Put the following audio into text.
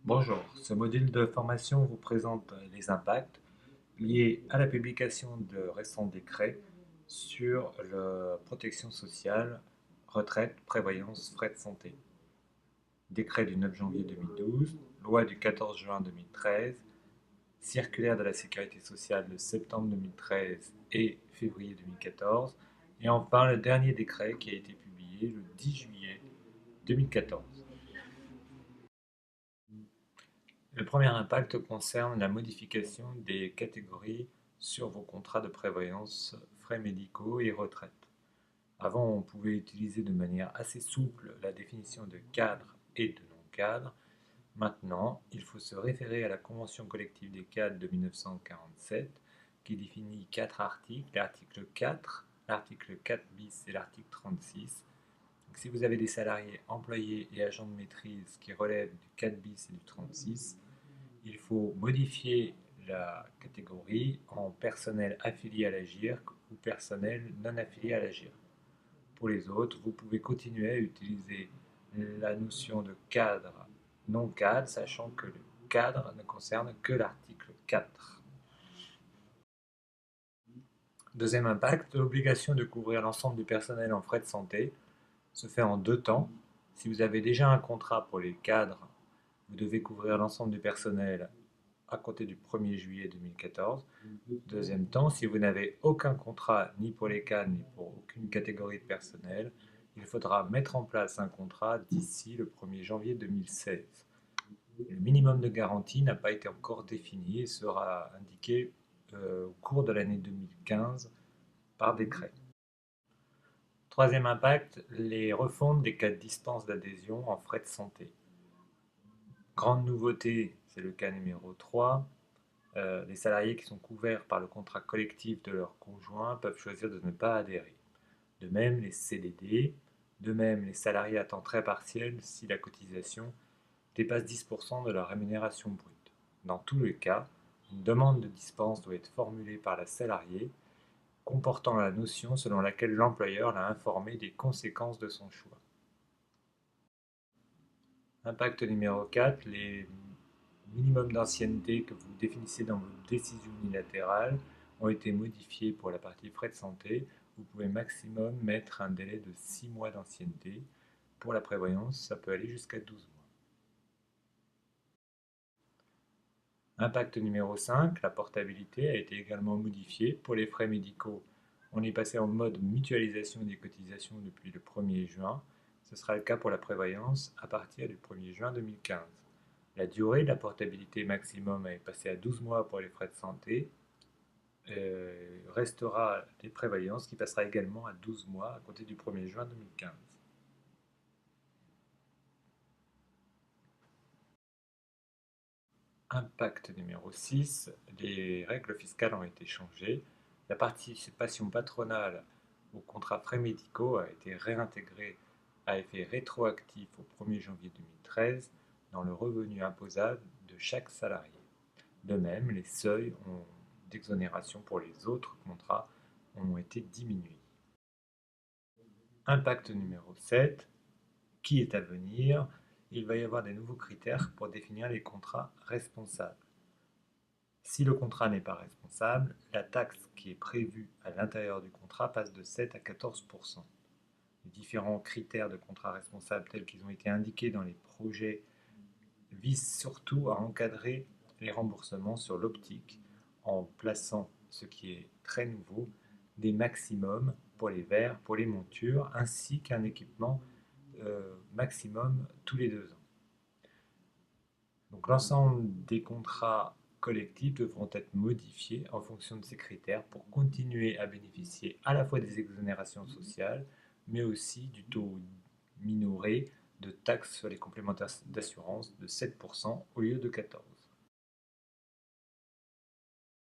Bonjour, ce module de formation vous présente les impacts liés à la publication de récents décrets sur la protection sociale, retraite, prévoyance, frais de santé. Décret du 9 janvier 2012, loi du 14 juin 2013, circulaire de la sécurité sociale de septembre 2013 et février 2014, et enfin le dernier décret qui a été publié le 10 juillet 2014. Le premier impact concerne la modification des catégories sur vos contrats de prévoyance, frais médicaux et retraite. Avant, on pouvait utiliser de manière assez souple la définition de cadre et de non-cadre. Maintenant, il faut se référer à la Convention collective des cadres de 1947 qui définit quatre articles, l'article 4, l'article 4 bis et l'article 36. Donc, si vous avez des salariés, employés et agents de maîtrise qui relèvent du 4 bis et du 36, il faut modifier la catégorie en personnel affilié à la GIRC ou personnel non affilié à la GIRC. Pour les autres, vous pouvez continuer à utiliser la notion de cadre non cadre, sachant que le cadre ne concerne que l'article 4. Deuxième impact, l'obligation de couvrir l'ensemble du personnel en frais de santé se fait en deux temps. Si vous avez déjà un contrat pour les cadres, vous devez couvrir l'ensemble du personnel à compter du 1er juillet 2014. Deuxième temps, si vous n'avez aucun contrat ni pour les cadres ni pour aucune catégorie de personnel, il faudra mettre en place un contrat d'ici le 1er janvier 2016. Le minimum de garantie n'a pas été encore défini et sera indiqué au cours de l'année 2015 par décret. Troisième impact, les refontes des cas de dispense d'adhésion en frais de santé. Grande nouveauté, c'est le cas numéro 3. Les salariés qui sont couverts par le contrat collectif de leur conjoint peuvent choisir de ne pas adhérer. De même, les CDD, de même les salariés à temps très partiel si la cotisation dépasse 10% de la rémunération brute. Dans tous les cas, une demande de dispense doit être formulée par la salariée, comportant la notion selon laquelle l'employeur l'a informé des conséquences de son choix. Impact numéro 4, les minimums d'ancienneté que vous définissez dans vos décisions unilatérales ont été modifiés pour la partie frais de santé. Vous pouvez maximum mettre un délai de 6 mois d'ancienneté. Pour la prévoyance, ça peut aller jusqu'à 12 mois. Impact numéro 5, la portabilité a été également modifiée. Pour les frais médicaux, on est passé en mode mutualisation des cotisations depuis le 1er juin. Ce sera le cas pour la prévoyance à partir du 1er juin 2015. La durée de la portabilité maximum est passée à 12 mois pour les frais de santé. Restera les prévoyances qui passera également à 12 mois à compter du 1er juin 2015. Impact numéro 6, les règles fiscales ont été changées. La participation patronale aux contrats frais médicaux a été réintégrée à effet rétroactif au 1er janvier 2013 dans le revenu imposable de chaque salarié. De même, les seuils d'exonération pour les autres contrats ont été diminués. Impact numéro 7, qui est à venir, il va y avoir des nouveaux critères pour définir les contrats responsables. Si le contrat n'est pas responsable, la taxe qui est prévue à l'intérieur du contrat passe de 7 à 14%. Les différents critères de contrat responsable tels qu'ils ont été indiqués dans les projets visent surtout à encadrer les remboursements sur l'optique en plaçant, ce qui est très nouveau, des maximums pour les verres, pour les montures, ainsi qu'un équipement maximum tous les 2 ans. Donc l'ensemble des contrats collectifs devront être modifiés en fonction de ces critères pour continuer à bénéficier à la fois des exonérations sociales, mais aussi du taux minoré de taxes sur les complémentaires d'assurance de 7% au lieu de 14%.